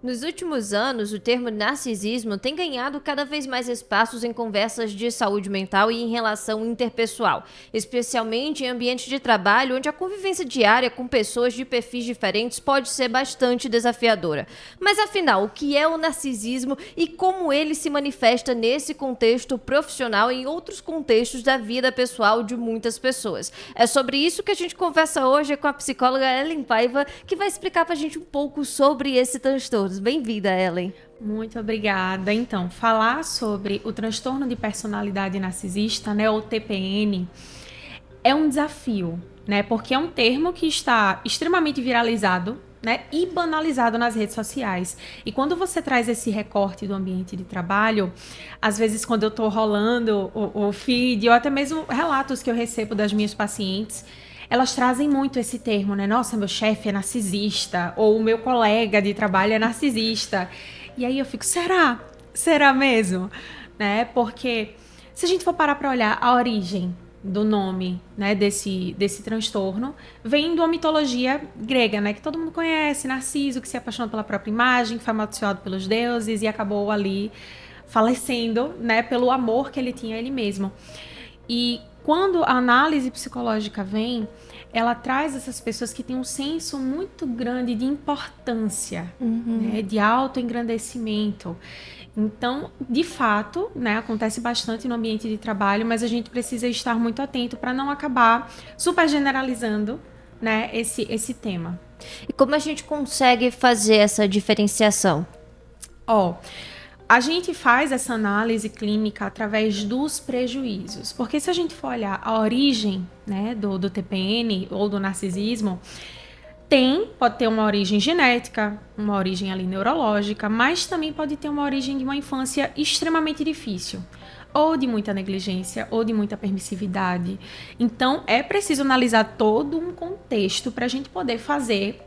Nos últimos anos, o termo narcisismo tem ganhado cada vez mais espaços em conversas de saúde mental e em relação interpessoal, especialmente em ambiente de trabalho, onde a convivência diária com pessoas de perfis diferentes pode ser bastante desafiadora. Mas afinal, o que é o narcisismo e como ele se manifesta nesse contexto profissional e em outros contextos da vida pessoal de muitas pessoas? É sobre isso que a gente conversa hoje com a psicóloga Ellen Paiva, que vai explicar pra gente um pouco sobre esse transtorno. Bem-vinda, Ellen. Muito obrigada. Então, falar sobre o transtorno de personalidade narcisista, né, ou TPN, é um desafio, né, porque é um termo que está extremamente viralizado, né, e banalizado nas redes sociais. E quando você traz esse recorte do ambiente de trabalho, às vezes quando eu estou rolando o feed, ou até mesmo relatos que eu recebo das minhas pacientes, elas trazem muito esse termo, né? Nossa, meu chefe é narcisista, ou o meu colega de trabalho é narcisista. E aí eu fico, será? Será mesmo? Né? Porque se a gente for parar para olhar a origem do nome, né, desse transtorno, vem de uma mitologia grega, né, que todo mundo conhece, Narciso, que se apaixonou pela própria imagem, que foi amaldiçoado pelos deuses e acabou ali falecendo, né, pelo amor que ele tinha a ele mesmo. E quando a análise psicológica vem, ela traz essas pessoas que têm um senso muito grande de importância, né, de autoengrandecimento. Então, de fato, né, acontece bastante no ambiente de trabalho, mas a gente precisa estar muito atento para não acabar super generalizando, né, esse tema. E como a gente consegue fazer essa diferenciação? A gente faz essa análise clínica através dos prejuízos, porque se a gente for olhar a origem, né, do TPN ou do narcisismo, pode ter uma origem genética, uma origem ali neurológica, mas também pode ter uma origem de uma infância extremamente difícil, ou de muita negligência, ou de muita permissividade. Então, é preciso analisar todo um contexto para a gente poder fazer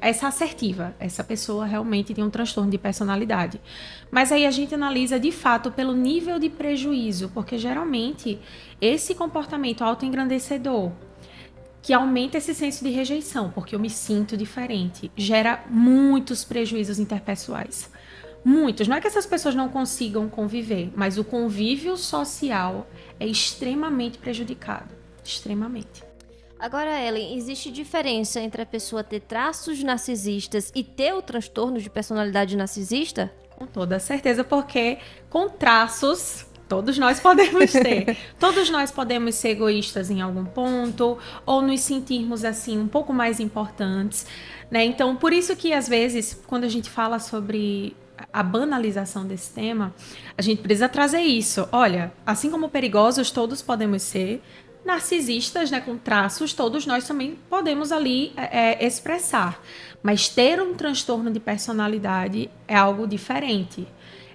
essa assertiva. Essa pessoa realmente tem um transtorno de personalidade. Mas aí a gente analisa, de fato, pelo nível de prejuízo, porque geralmente esse comportamento autoengrandecedor, que aumenta esse senso de rejeição, porque eu me sinto diferente, gera muitos prejuízos interpessoais. Muitos. Não é que essas pessoas não consigam conviver, mas o convívio social é extremamente prejudicado. Extremamente. Agora, Ellen, existe diferença entre a pessoa ter traços narcisistas e ter o transtorno de personalidade narcisista? Com toda certeza, porque com traços todos nós podemos ter. Todos nós podemos ser egoístas em algum ponto, ou nos sentirmos assim um pouco mais importantes, né? Então, por isso que às vezes, quando a gente fala sobre a banalização desse tema, a gente precisa trazer isso. Olha, assim como perigosos todos podemos ser, narcisistas, né, com traços, todos nós também podemos ali expressar. Mas ter um transtorno de personalidade é algo diferente.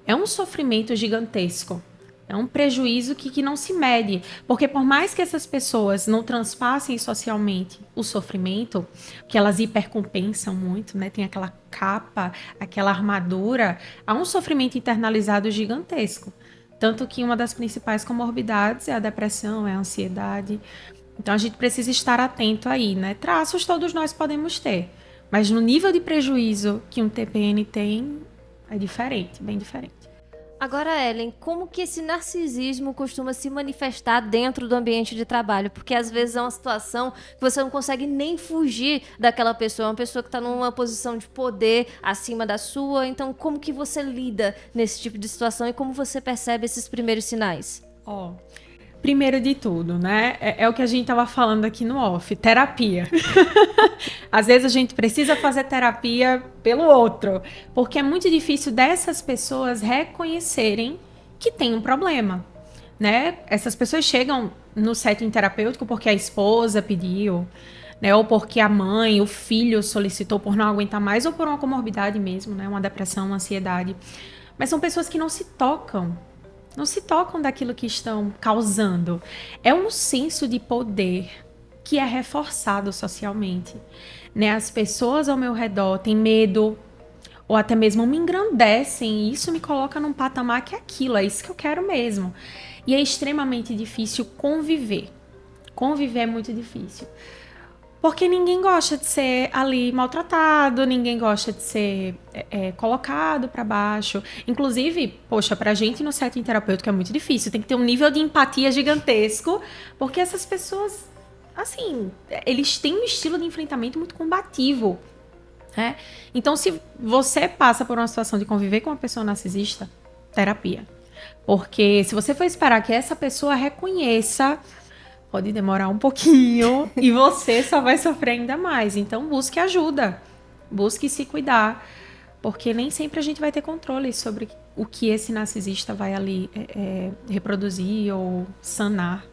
É um sofrimento gigantesco. É um prejuízo que não se mede. Porque por mais que essas pessoas não transpassem socialmente o sofrimento, que elas hipercompensam muito, né? Tem aquela capa, aquela armadura, há um sofrimento internalizado gigantesco. Tanto que uma das principais comorbidades é a depressão, é a ansiedade. Então a gente precisa estar atento aí, né? Traços todos nós podemos ter. Mas no nível de prejuízo que um TPN tem, é diferente, bem diferente. Agora, Ellen, como que esse narcisismo costuma se manifestar dentro do ambiente de trabalho? Porque às vezes é uma situação que você não consegue nem fugir daquela pessoa, uma pessoa que está numa posição de poder acima da sua. Então, como que você lida nesse tipo de situação e como você percebe esses primeiros sinais? Primeiro de tudo, né? É o que a gente estava falando aqui no off, terapia. Às vezes a gente precisa fazer terapia pelo outro, porque é muito difícil dessas pessoas reconhecerem que tem um problema, né? Essas pessoas chegam no setting terapêutico porque a esposa pediu, né? Ou porque a mãe, o filho solicitou por não aguentar mais, ou por uma comorbidade mesmo, né? Uma depressão, uma ansiedade. Mas são pessoas que não se tocam. Não se tocam daquilo que estão causando. É um senso de poder que é reforçado socialmente, né? As pessoas ao meu redor têm medo ou até mesmo me engrandecem e isso me coloca num patamar que é aquilo, é isso que eu quero mesmo. E é extremamente difícil conviver. Conviver é muito difícil. Porque ninguém gosta de ser ali maltratado, ninguém gosta de ser colocado para baixo. Inclusive, poxa, pra gente no setting terapêutico é muito difícil. Tem que ter um nível de empatia gigantesco, porque essas pessoas, assim, eles têm um estilo de enfrentamento muito combativo. Né? Então, se você passa por uma situação de conviver com uma pessoa narcisista, terapia. Porque se você for esperar que essa pessoa reconheça, pode demorar um pouquinho e você só vai sofrer ainda mais. Então, busque ajuda. Busque se cuidar. Porque nem sempre a gente vai ter controle sobre o que esse narcisista vai ali reproduzir ou sanar.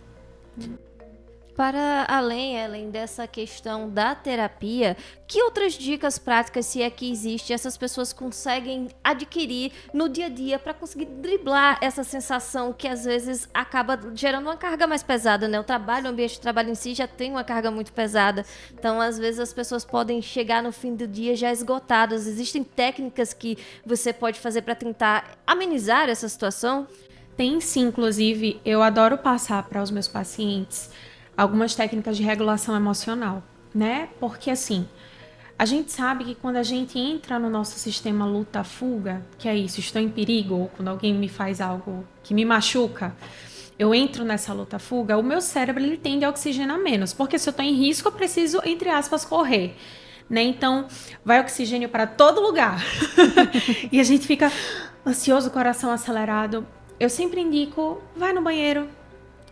Para além dessa questão da terapia, que outras dicas práticas, se é que existe, essas pessoas conseguem adquirir no dia a dia para conseguir driblar essa sensação que às vezes acaba gerando uma carga mais pesada, né? O ambiente de trabalho em si já tem uma carga muito pesada. Então, às vezes as pessoas podem chegar no fim do dia já esgotadas. Existem técnicas que você pode fazer para tentar amenizar essa situação? Tem sim, inclusive, eu adoro passar para os meus pacientes algumas técnicas de regulação emocional, né? Porque assim, a gente sabe que quando a gente entra no nosso sistema luta-fuga, que é isso, estou em perigo, ou quando alguém me faz algo que me machuca, eu entro nessa luta-fuga, o meu cérebro ele tende a oxigenar menos, porque se eu estou em risco, eu preciso, entre aspas, correr. Né? Então, vai oxigênio para todo lugar. E a gente fica ansioso, coração acelerado. Eu sempre indico, vai no banheiro,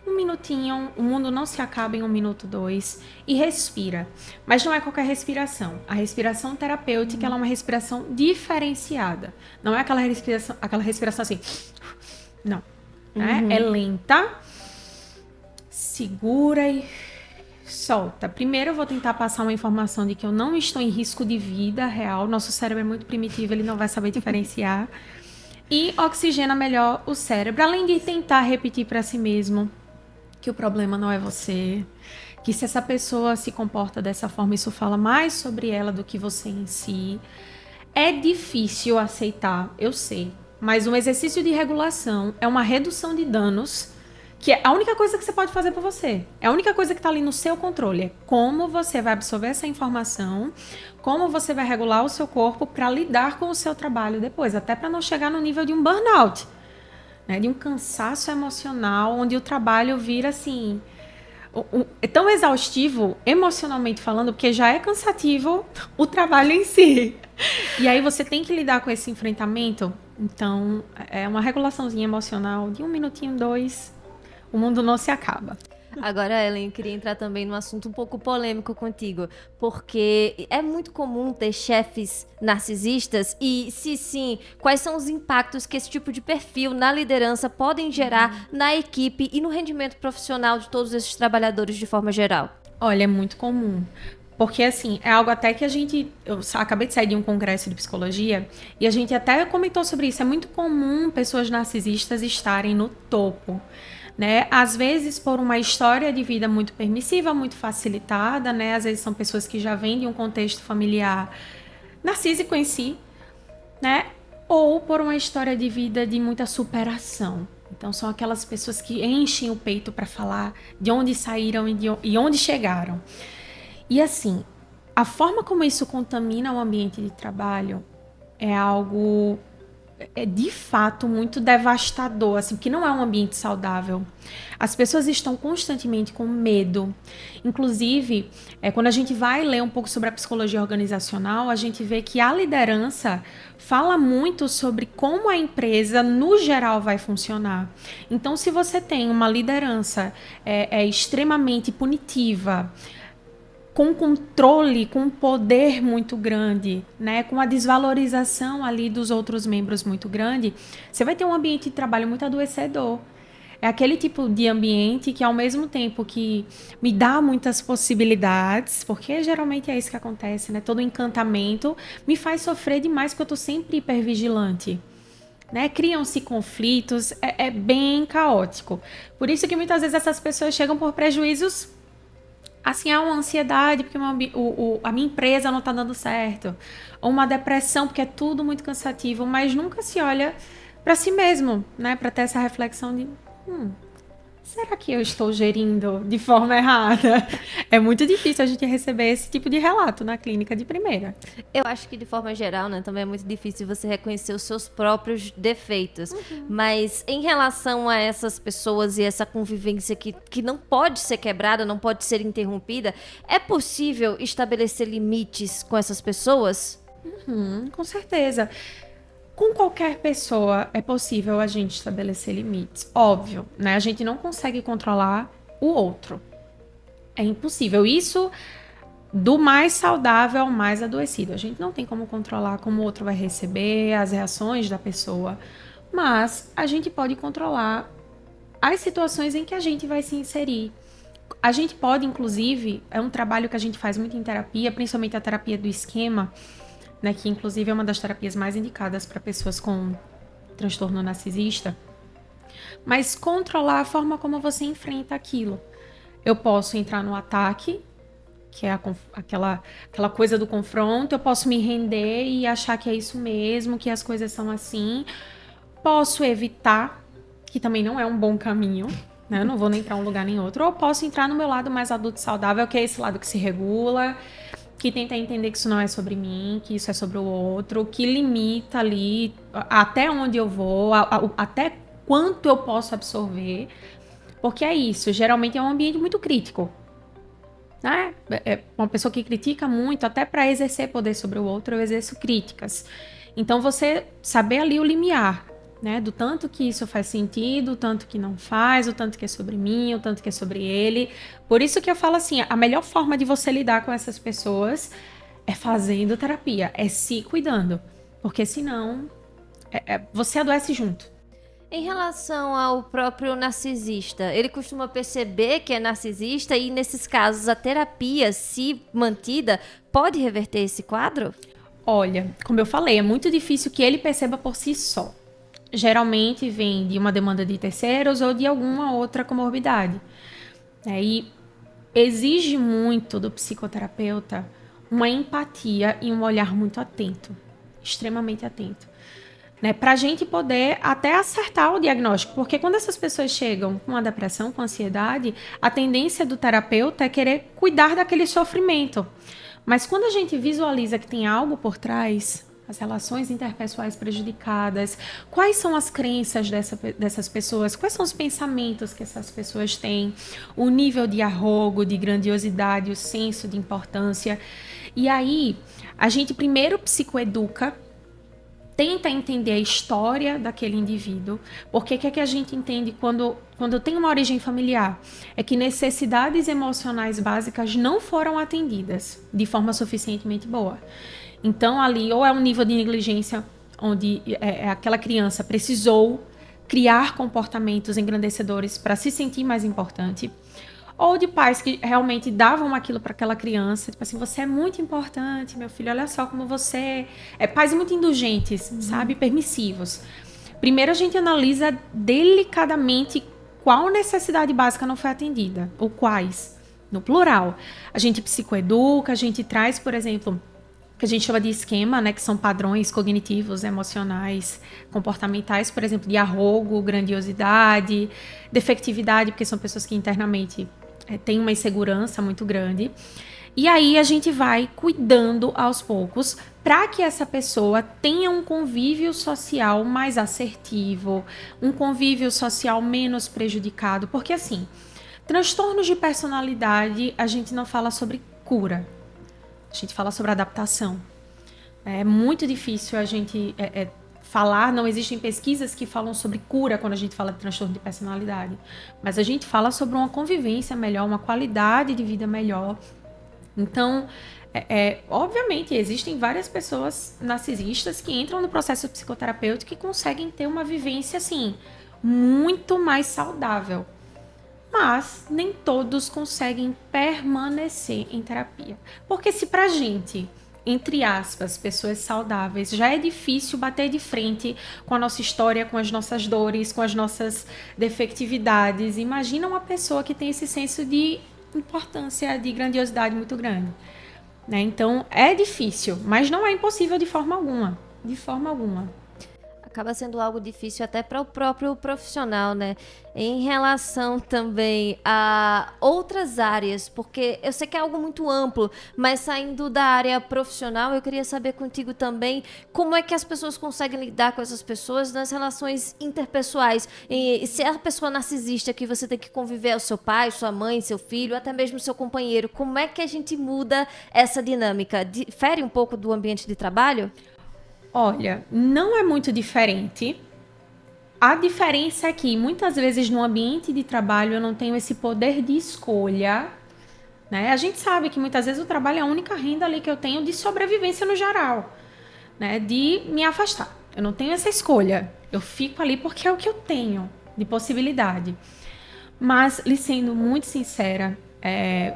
1 minutinho, o mundo não se acaba em 1 minuto, 2, e respira. Mas não é qualquer respiração. A respiração terapêutica ela é uma respiração diferenciada. Não é aquela respiração assim. Não. Né? É lenta, segura e solta. Primeiro eu vou tentar passar uma informação de que eu não estou em risco de vida real. Nosso cérebro é muito primitivo, ele não vai saber diferenciar. E oxigena melhor o cérebro, além de tentar repetir para si mesmo que o problema não é você, que se essa pessoa se comporta dessa forma, isso fala mais sobre ela do que você em si. É difícil aceitar, eu sei, mas um exercício de regulação é uma redução de danos, que é a única coisa que você pode fazer por você. É a única coisa que está ali no seu controle. É como você vai absorver essa informação, como você vai regular o seu corpo para lidar com o seu trabalho depois, até para não chegar no nível de um burnout. Né, de um cansaço emocional, onde o trabalho vira assim, é tão exaustivo emocionalmente falando, porque já é cansativo o trabalho em si. E aí você tem que lidar com esse enfrentamento. Então, é uma regulaçãozinha emocional de 1 minutinho, 2, o mundo não se acaba. Agora, Ellen, eu queria entrar também num assunto um pouco polêmico contigo, porque é muito comum ter chefes narcisistas e, se sim, quais são os impactos que esse tipo de perfil na liderança podem gerar na equipe e no rendimento profissional de todos esses trabalhadores de forma geral? Olha, é muito comum. Porque, assim, é algo até que eu acabei de sair de um congresso de psicologia e a gente até comentou sobre isso. É muito comum pessoas narcisistas estarem no topo. Né? Às vezes por uma história de vida muito permissiva, muito facilitada, né? Às vezes são pessoas que já vêm de um contexto familiar narcísico em si, né? Ou por uma história de vida de muita superação. Então são aquelas pessoas que enchem o peito para falar de onde saíram e onde chegaram. E assim, a forma como isso contamina o ambiente de trabalho é algo de fato muito devastador, assim, porque não é um ambiente saudável. As pessoas estão constantemente com medo. Inclusive, quando a gente vai ler um pouco sobre a psicologia organizacional, a gente vê que a liderança fala muito sobre como a empresa, no geral, vai funcionar. Então, se você tem uma liderança extremamente punitiva, com controle, com poder muito grande, né, com a desvalorização ali dos outros membros muito grande, você vai ter um ambiente de trabalho muito adoecedor. É aquele tipo de ambiente que, ao mesmo tempo que me dá muitas possibilidades, porque geralmente é isso que acontece, né, todo encantamento me faz sofrer demais, porque eu estou sempre hipervigilante. Né? Criam-se conflitos, é bem caótico. Por isso que muitas vezes essas pessoas chegam por prejuízos. Assim, há uma ansiedade porque a minha empresa não está dando certo. Ou uma depressão porque é tudo muito cansativo, mas nunca se olha para si mesmo, né? Para ter essa reflexão de, será que eu estou gerindo de forma errada? É muito difícil a gente receber esse tipo de relato na clínica de primeira. Eu acho que de forma geral, né, também é muito difícil você reconhecer os seus próprios defeitos. Mas em relação a essas pessoas e essa convivência que não pode ser quebrada, não pode ser interrompida, é possível estabelecer limites com essas pessoas? Com certeza. Com qualquer pessoa é possível a gente estabelecer limites. Óbvio, né? A gente não consegue controlar o outro. É impossível. Isso do mais saudável ao mais adoecido. A gente não tem como controlar como o outro vai receber, as reações da pessoa. Mas a gente pode controlar as situações em que a gente vai se inserir. A gente pode, inclusive, é um trabalho que a gente faz muito em terapia, principalmente a terapia do esquema, né, que inclusive é uma das terapias mais indicadas para pessoas com transtorno narcisista, mas controlar a forma como você enfrenta aquilo. Eu posso entrar no ataque, que é aquela coisa do confronto, eu posso me render e achar que é isso mesmo, que as coisas são assim. Posso evitar, que também não é um bom caminho, né? Eu não vou nem para um lugar nem outro. Ou posso entrar no meu lado mais adulto saudável, que é esse lado que se regula, que tenta entender que isso não é sobre mim, que isso é sobre o outro, que limita ali até onde eu vou, até quanto eu posso absorver, porque é isso, geralmente é um ambiente muito crítico, né? É uma pessoa que critica muito, até para exercer poder sobre o outro, eu exerço críticas. Então você saber ali o limiar, né? Do tanto que isso faz sentido, o tanto que não faz, o tanto que é sobre mim, o tanto que é sobre ele. Por isso que eu falo assim, a melhor forma de você lidar com essas pessoas é fazendo terapia, é se cuidando. Porque senão, você adoece junto. Em relação ao próprio narcisista, ele costuma perceber que é narcisista e, nesses casos, a terapia, se mantida, pode reverter esse quadro? Olha, como eu falei, é muito difícil que ele perceba por si só. Geralmente vem de uma demanda de terceiros ou de alguma outra comorbidade. E exige muito do psicoterapeuta uma empatia e um olhar muito atento, extremamente atento, né? Para a gente poder até acertar o diagnóstico, porque quando essas pessoas chegam com a depressão, com ansiedade, a tendência do terapeuta é querer cuidar daquele sofrimento. Mas quando a gente visualiza que tem algo por trás, as relações interpessoais prejudicadas, quais são as crenças dessas pessoas, quais são os pensamentos que essas pessoas têm, o nível de arrogo, de grandiosidade, o senso de importância. E aí, a gente primeiro psicoeduca, tenta entender a história daquele indivíduo, porque o que é que a gente entende quando tem uma origem familiar? É que necessidades emocionais básicas não foram atendidas de forma suficientemente boa. Então, ali, ou é um nível de negligência onde aquela criança precisou criar comportamentos engrandecedores para se sentir mais importante, ou de pais que realmente davam aquilo para aquela criança, tipo assim, você é muito importante, meu filho, olha só como você pais muito indulgentes, sabe, permissivos. Primeiro a gente analisa delicadamente qual necessidade básica não foi atendida, ou quais, no plural. A gente psicoeduca, a gente traz, por exemplo, que a gente chama de esquema, né, que são padrões cognitivos, emocionais, comportamentais, por exemplo, de arrogo, grandiosidade, defectividade, porque são pessoas que internamente têm uma insegurança muito grande. E aí a gente vai cuidando aos poucos para que essa pessoa tenha um convívio social mais assertivo, um convívio social menos prejudicado, porque assim, transtornos de personalidade, a gente não fala sobre cura. A gente fala sobre adaptação. É muito difícil a gente falar, não existem pesquisas que falam sobre cura quando a gente fala de transtorno de personalidade. Mas a gente fala sobre uma convivência melhor, uma qualidade de vida melhor. Então, obviamente, existem várias pessoas narcisistas que entram no processo psicoterapêutico e conseguem ter uma vivência, assim, muito mais saudável. Mas nem todos conseguem permanecer em terapia. Porque se pra gente, entre aspas, pessoas saudáveis, já é difícil bater de frente com a nossa história, com as nossas dores, com as nossas defectividades, imagina uma pessoa que tem esse senso de importância, de grandiosidade muito grande, né? Então, é difícil, mas não é impossível de forma alguma. De forma alguma. acaba sendo algo difícil até para o próprio profissional, né? Em relação também a outras áreas, porque eu sei que é algo muito amplo, mas saindo da área profissional, eu queria saber contigo também como é que as pessoas conseguem lidar com essas pessoas nas relações interpessoais. E se é a pessoa narcisista que você tem que conviver, é o seu pai, sua mãe, seu filho, até mesmo seu companheiro, como é que a gente muda essa dinâmica? Difere um pouco do ambiente de trabalho? Olha, não é muito diferente. A diferença é que muitas vezes no ambiente de trabalho eu não tenho esse poder de escolha, né? A gente sabe que muitas vezes o trabalho é a única renda ali que eu tenho de sobrevivência no geral, né? De me afastar. Eu não tenho essa escolha. Eu fico ali porque é o que eu tenho de possibilidade. Mas, lhe sendo muito sincera,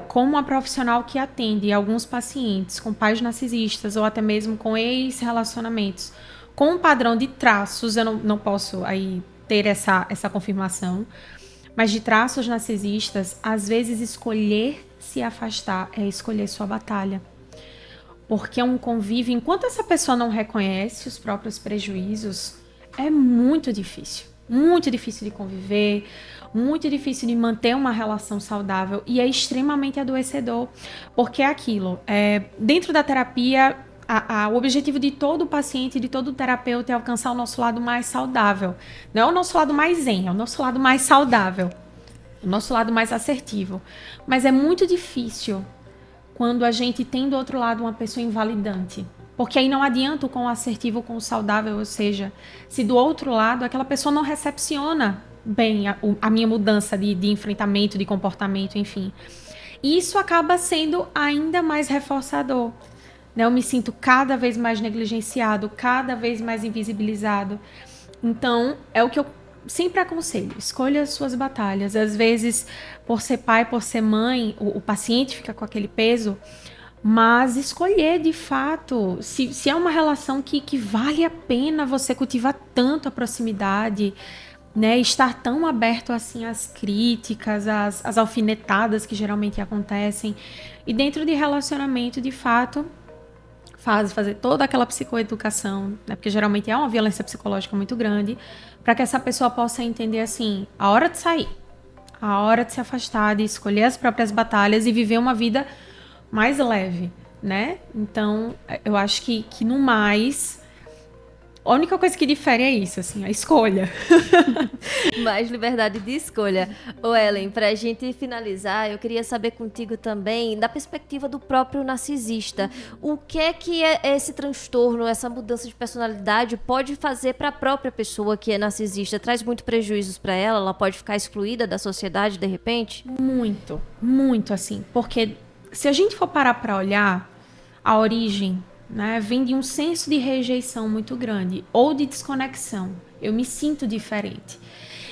como uma profissional que atende alguns pacientes com pais narcisistas ou até mesmo com ex-relacionamentos com um padrão de traços, eu não posso aí ter essa confirmação, mas de traços narcisistas, às vezes escolher se afastar é escolher sua batalha. Porque é um convívio, enquanto essa pessoa não reconhece os próprios prejuízos, é muito difícil de conviver, muito difícil de manter uma relação saudável e é extremamente adoecedor, porque é aquilo, dentro da terapia, o objetivo de todo paciente, de todo terapeuta é alcançar o nosso lado mais saudável. Não é o nosso lado mais zen, é o nosso lado mais saudável, o nosso lado mais assertivo. Mas é muito difícil quando a gente tem do outro lado uma pessoa invalidante. Porque aí não adianta o quão assertivo ou quão saudável, ou seja, se do outro lado aquela pessoa não recepciona bem a minha mudança de enfrentamento, de comportamento, enfim. E isso acaba sendo ainda mais reforçador. Né? Eu me sinto cada vez mais negligenciado, cada vez mais invisibilizado. Então, é o que eu sempre aconselho. Escolha as suas batalhas. Às vezes, por ser pai, por ser mãe, o paciente fica com aquele peso, mas escolher de fato, se é uma relação que vale a pena você cultivar tanto a proximidade, né, estar tão aberto assim às críticas, às alfinetadas que geralmente acontecem. E dentro de relacionamento, de fato, fazer toda aquela psicoeducação, né, porque geralmente é uma violência psicológica muito grande, para que essa pessoa possa entender assim, a hora de sair, a hora de se afastar, de escolher as próprias batalhas e viver uma vida mais leve, né? Então, eu acho que no mais, a única coisa que difere é isso, assim, a escolha. Mais liberdade de escolha. Ô Ellen, pra gente finalizar, eu queria saber contigo também, da perspectiva do próprio narcisista, o que é que esse transtorno, essa mudança de personalidade pode fazer para a própria pessoa que é narcisista? Traz muito prejuízos para ela? Ela pode ficar excluída da sociedade de repente? Muito, muito assim, porque se a gente for parar para olhar a origem, né, vem de um senso de rejeição muito grande ou de desconexão. Eu me sinto diferente.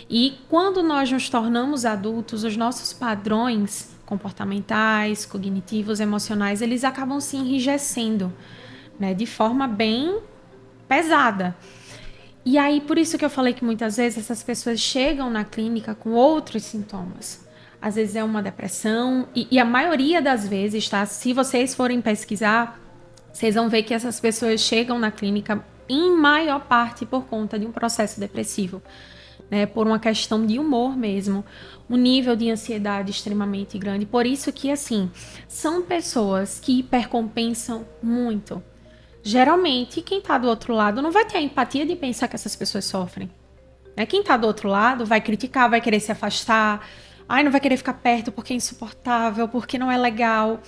E quando nós nos tornamos adultos, os nossos padrões comportamentais, cognitivos, emocionais, eles acabam se enrijecendo, né, de forma bem pesada. E aí, por isso que eu falei que muitas vezes essas pessoas chegam na clínica com outros sintomas. Às vezes é uma depressão, e a maioria das vezes, tá? Se vocês forem pesquisar, vocês vão ver que essas pessoas chegam na clínica, em maior parte, por conta de um processo depressivo, né? Por uma questão de humor mesmo, um nível de ansiedade extremamente grande. Por isso que, assim, são pessoas que hipercompensam muito. Geralmente, quem tá do outro lado não vai ter a empatia de pensar que essas pessoas sofrem. Né? Quem tá do outro lado vai criticar, vai querer se afastar, não vai querer ficar perto porque é insuportável, porque não é legal.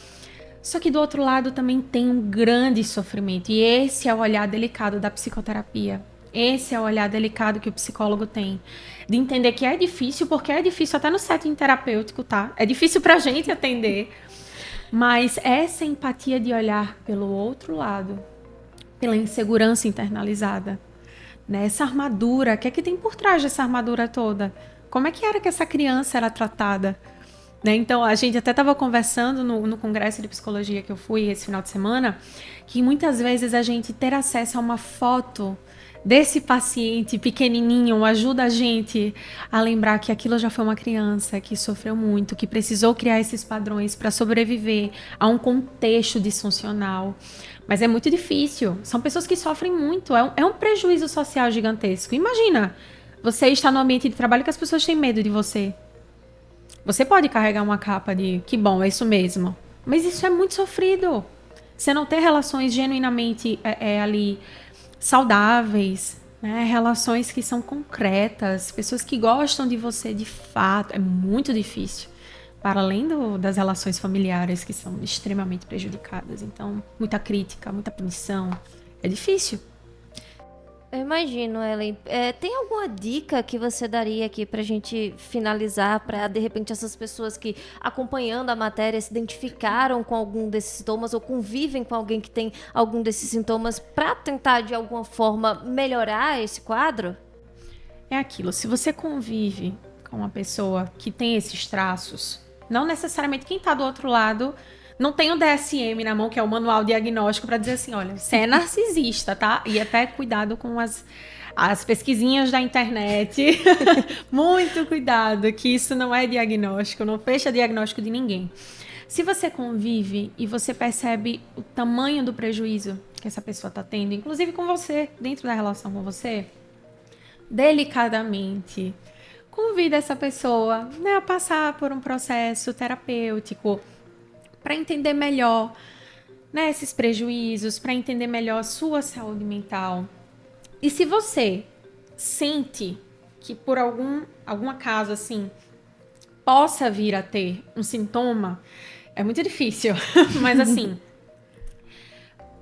Só que do outro lado também tem um grande sofrimento. E esse é o olhar delicado da psicoterapia. Esse é o olhar delicado que o psicólogo tem. De entender que é difícil, porque é difícil até no setting terapêutico, tá? É difícil pra gente atender. Mas essa empatia de olhar pelo outro lado, pela insegurança internalizada, né? Essa armadura, o que é que tem por trás dessa armadura toda? Como é que era que essa criança era tratada? Né? Então, a gente até estava conversando no congresso de psicologia que eu fui esse final de semana, que muitas vezes a gente ter acesso a uma foto desse paciente pequenininho ajuda a gente a lembrar que aquilo já foi uma criança que sofreu muito, que precisou criar esses padrões para sobreviver a um contexto disfuncional. Mas é muito difícil. São pessoas que sofrem muito. É um prejuízo social gigantesco. Imagina, você está no ambiente de trabalho que as pessoas têm medo de você. Você pode carregar uma capa de que bom, é isso mesmo. Mas isso é muito sofrido. Você não ter relações genuinamente ali saudáveis, né? Relações que são concretas, pessoas que gostam de você de fato, é muito difícil. Para além das relações familiares que são extremamente prejudicadas. Então, muita crítica, muita punição. É difícil. Eu imagino, Ellen. Tem alguma dica que você daria aqui pra gente finalizar, pra de repente essas pessoas que acompanhando a matéria se identificaram com algum desses sintomas ou convivem com alguém que tem algum desses sintomas pra tentar de alguma forma melhorar esse quadro? É aquilo, se você convive com uma pessoa que tem esses traços, não necessariamente quem tá do outro lado não tem o DSM na mão, que é o manual diagnóstico, para dizer assim, olha, você é narcisista, tá? E até cuidado com as pesquisinhas da internet. Muito cuidado, que isso não é diagnóstico, não fecha diagnóstico de ninguém. Se você convive e você percebe o tamanho do prejuízo que essa pessoa está tendo, inclusive com você, dentro da relação com você, delicadamente, convida essa pessoa, né, a passar por um processo terapêutico, para entender melhor, né, esses prejuízos, para entender melhor a sua saúde mental. E se você sente que por algum acaso assim possa vir a ter um sintoma, é muito difícil, mas assim,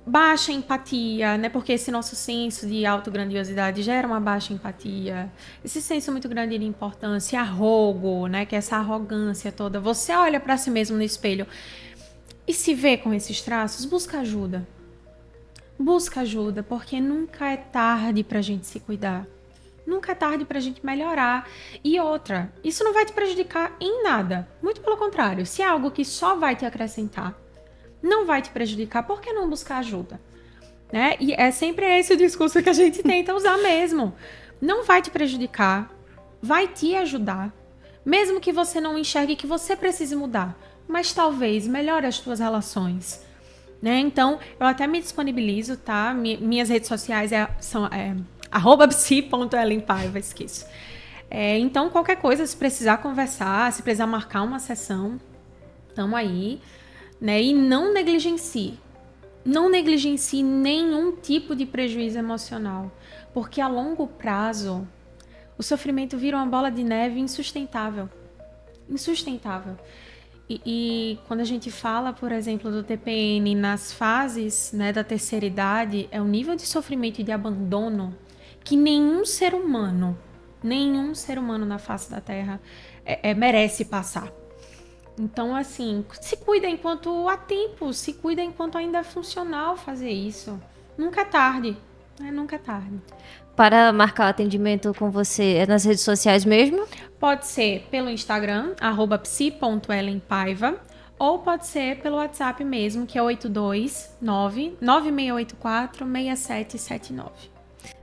baixa empatia, né? Porque esse nosso senso de autograndiosidade gera uma baixa empatia. Esse senso muito grande de importância, arrogo, né? Que é essa arrogância toda. Você olha para si mesmo no espelho e se vê com esses traços, busca ajuda. Busca ajuda, porque nunca é tarde pra gente se cuidar. Nunca é tarde pra gente melhorar. E outra, isso não vai te prejudicar em nada. Muito pelo contrário, se é algo que só vai te acrescentar, não vai te prejudicar, por que não buscar ajuda? Né? E é sempre esse o discurso que a gente tenta usar mesmo. Não vai te prejudicar, vai te ajudar. Mesmo que você não enxergue que você precise mudar, mas talvez melhore as suas relações. Né? Então, eu até me disponibilizo, tá? Minhas redes sociais são @psi.ellenpaiva, esqueço. Então, qualquer coisa, se precisar conversar, se precisar marcar uma sessão, estamos aí. Né? E não negligencie. Não negligencie nenhum tipo de prejuízo emocional. Porque a longo prazo, o sofrimento vira uma bola de neve insustentável. Insustentável. E quando a gente fala, por exemplo, do TPN nas fases, né, da terceira idade, é um nível de sofrimento e de abandono que nenhum ser humano na face da Terra merece passar. Então, assim, se cuida enquanto há tempo, se cuida enquanto ainda é funcional fazer isso. Nunca é tarde, né? Nunca é tarde. Para marcar o atendimento com você, é nas redes sociais mesmo? Pode ser pelo Instagram, @psi.ellenpaiva, ou pode ser pelo WhatsApp mesmo, que é 829-9684-6779.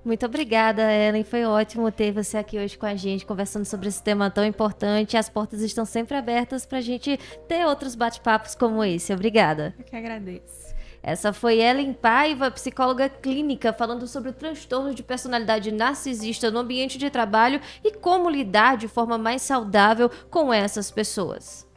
Muito obrigada, Ellen. Foi ótimo ter você aqui hoje com a gente, conversando sobre esse tema tão importante. As portas estão sempre abertas para a gente ter outros bate-papos como esse. Obrigada. Eu que agradeço. Essa foi Ellen Paiva, psicóloga clínica, falando sobre o transtorno de personalidade narcisista no ambiente de trabalho e como lidar de forma mais saudável com essas pessoas.